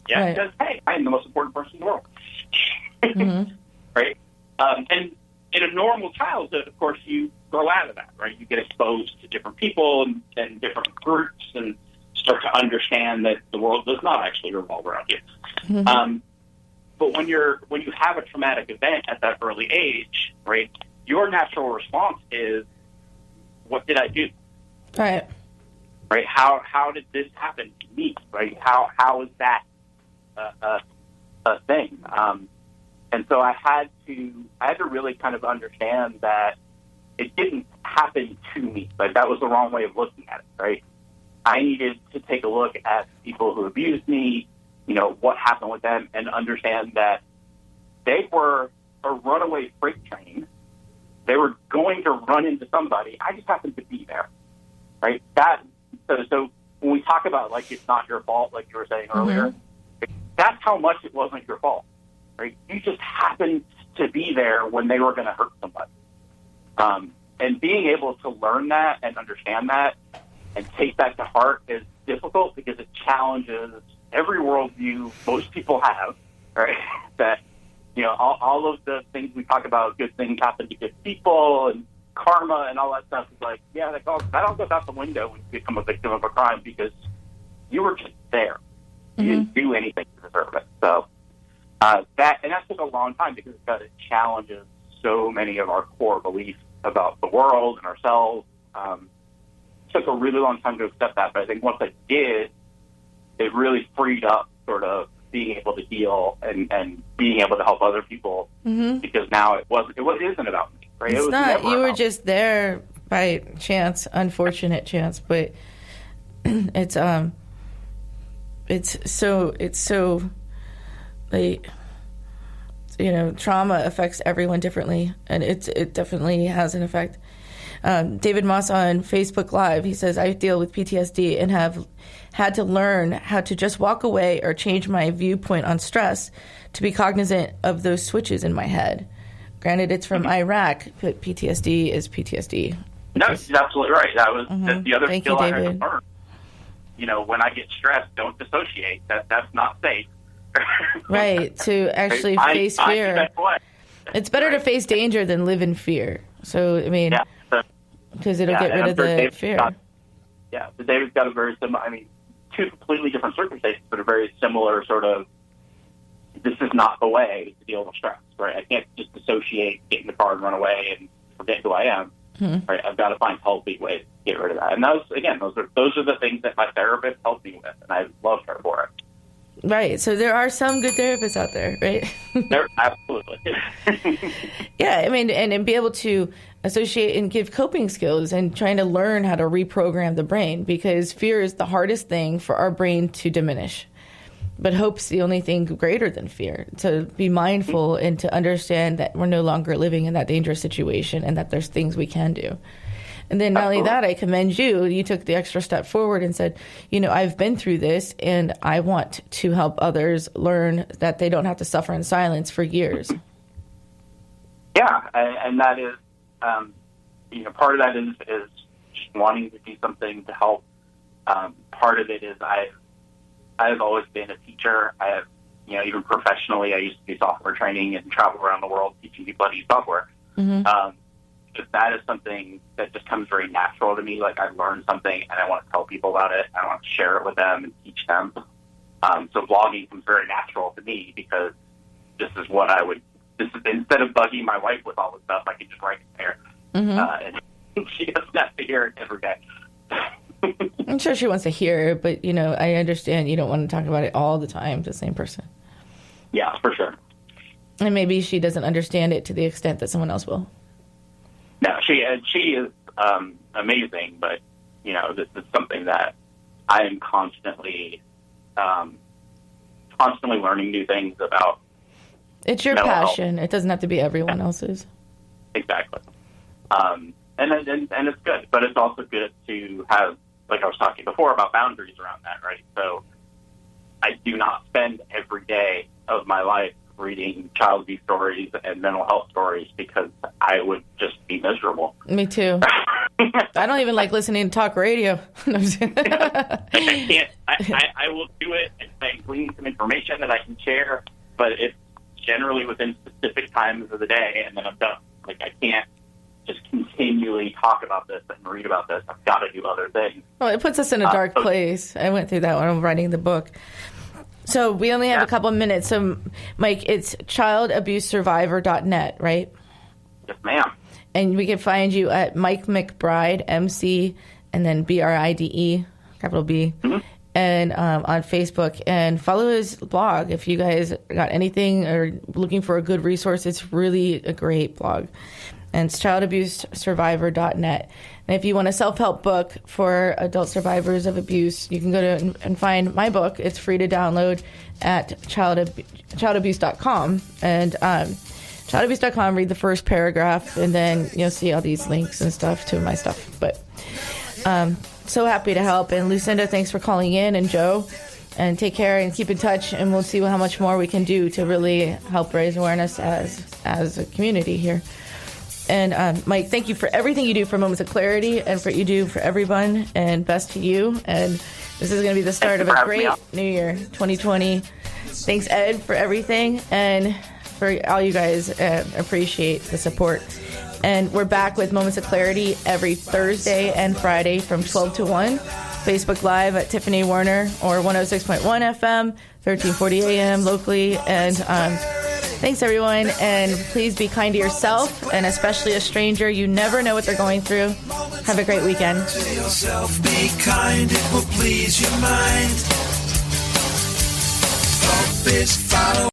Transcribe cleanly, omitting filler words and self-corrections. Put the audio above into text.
Yeah, right. because, hey, I am the most important person in the world. Mm-hmm. Right? And in a normal childhood, of course, you grow out of that, right? You get exposed to different people and different groups and start to understand that the world does not actually revolve around you. Mm-hmm. But when you have a traumatic event at that early age, right, your natural response is, what did I do? Right. Right? How did this happen to me? Right? How is that a thing? And so I had to really kind of understand that it didn't happen to me. Like, that was the wrong way of looking at it, right? I needed to take a look at people who abused me, what happened with them, and understand that they were a runaway freight train. They were going to run into somebody. I just happened to be there, right? So when we talk about, like, it's not your fault, like you were saying earlier, that's how much it wasn't your fault, right? You just happened to be there when they were going to hurt somebody. And being able to learn that and understand that and take that to heart is difficult because it challenges every worldview most people have, right? That, all of the things we talk about, good things happen to good people and karma and all that stuff is like, yeah, that all goes out the window when you become a victim of a crime because you were just there. You didn't do anything to deserve it. So that took a long time because it challenges so many of our core beliefs about the world and ourselves. Took a really long time to accept that, but I think once I did, it really freed up sort of being able to heal and being able to help other people because now it isn't about me, right? It's it was not. You were about just there by chance, unfortunate chance, but it's so like, trauma affects everyone differently, and it definitely has an effect. David Moss on Facebook Live, he says, I deal with PTSD and have had to learn how to just walk away or change my viewpoint on stress to be cognizant of those switches in my head. Granted, it's from Iraq, but PTSD is PTSD. No, he's absolutely right. That was the other skill I had to learn. When I get stressed, don't dissociate. That's not safe. Right, to actually face fear. It's better to face danger than live in fear. So, I mean... Yeah. Because it'll get rid of the fear. So David's got a very similar, two completely different circumstances, but a very similar sort of, this is not the way to deal with stress, right? I can't just dissociate, get in the car and run away and forget who I am, right? I've got to find healthy ways to get rid of that. And those are the things that my therapist helped me with, and I love her for it. Right. So there are some good therapists out there, right? There, absolutely. Yeah. And be able to associate and give coping skills and trying to learn how to reprogram the brain, because fear is the hardest thing for our brain to diminish. But hope's the only thing greater than fear. To be mindful and to understand that we're no longer living in that dangerous situation and that there's things we can do. And then not only that, I commend you. You took the extra step forward and said, I've been through this and I want to help others learn that they don't have to suffer in silence for years. Yeah, and that is, part of that is just wanting to do something to help. Part of it is I've always been a teacher. I have, even professionally, I used to do software training and travel around the world teaching people how to use software. That is something that just comes very natural to me. Like, I've learned something and I want to tell people about it. I want to share it with them and teach them. So blogging comes very natural to me because this is what instead of bugging my wife with all this stuff, I can just write it there. And she doesn't have to hear it every day. I'm sure she wants to hear it, but, I understand you don't want to talk about it all the time to the same person. Yeah, for sure. And maybe she doesn't understand it to the extent that someone else will. No, she is amazing, but, this is something that I am constantly learning new things about. It's your passion. It doesn't have to be everyone else's. Exactly. And it's good, but it's also good to have, like I was talking before, about boundaries around that, right? So I do not spend every day of my life reading child abuse stories and mental health stories because I would just be miserable. Me too. I don't even like listening to talk radio. Like I can't. I will do it and I glean some information that I can share, but it's generally within specific times of the day, and then I'm done. Like I can't just continually talk about this and read about this. I've got to do other things. Well, it puts us in a dark place. I went through that when I'm writing the book. So we only have a couple of minutes. So, Mike, it's childabusesurvivor.net, right? Yes, ma'am. And we can find you at Mike McBride, MC, and then BRIDE, capital B, and on Facebook. And follow his blog if you guys got anything or looking for a good resource. It's really a great blog. And it's childabusesurvivor.net. And if you want a self-help book for adult survivors of abuse, you can go to and find my book. It's free to download at childabuse.com. And childabuse.com, read the first paragraph, and then you'll see all these links and stuff to my stuff. But so happy to help. And Lucinda, thanks for calling in, and Joe. And take care and keep in touch, and we'll see how much more we can do to really help raise awareness as a community here. And Mike, thank you for everything you do for Moments of Clarity and for what you do for everyone, and best to you. And this is going to be the start of a great new year, 2020. Thanks, Ed, for everything, and for all you guys. Appreciate the support. And we're back with Moments of Clarity every Thursday and Friday from 12 to 1. Facebook Live at Tiffany Warner or 106.1 FM, 1340 AM locally. And thanks, everyone. And please be kind to yourself, and especially a stranger. You never know what they're going through. Have a great weekend. To yourself, be kind. It will please your mind. Hope is follow.